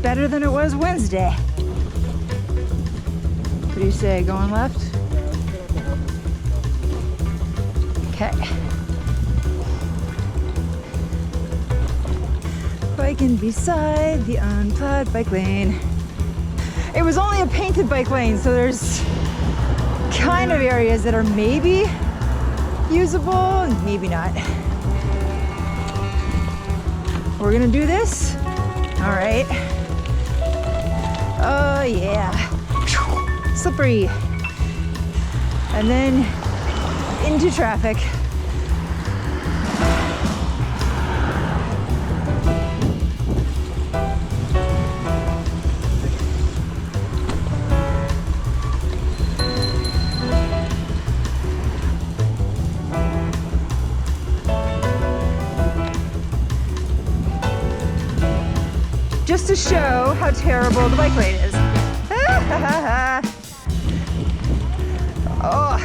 better than it was Wednesday. What do you say, going left? Okay. Biking beside the unplowed bike lane. It was only a painted bike lane, so there's kind of areas that are maybe usable and maybe not. We're gonna do this. All right. Oh yeah. Slippery. And then into traffic. Just to show how terrible the bike lane is. Oh.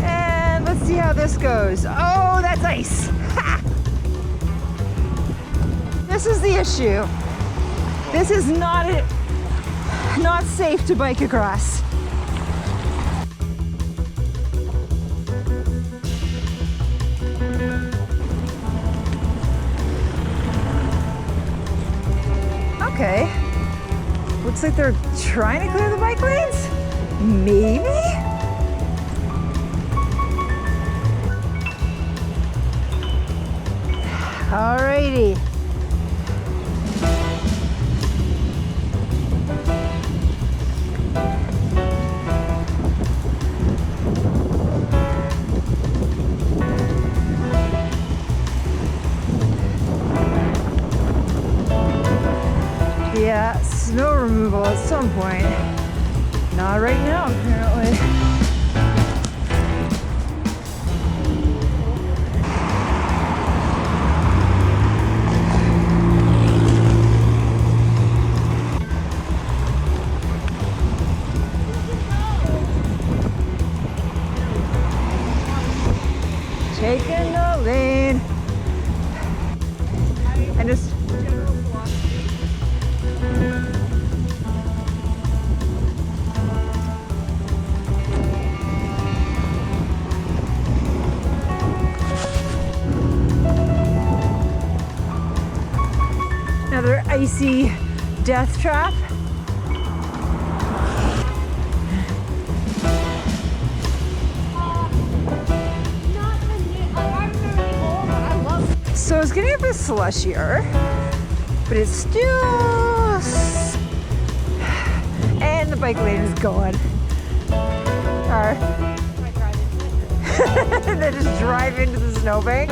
And let's see how this goes. Oh, that's ice. Ha! This is the issue. This is not safe to bike across. Okay. Looks like they're trying to clear the bike lanes? Maybe? Alrighty. Yeah, snow removal at some point. Not right now, apparently. Taking the lead. And just another icy death trap. So it's getting a bit slushier, but it's still... And the bike lane is gone. Or... They just drive into the snowbank.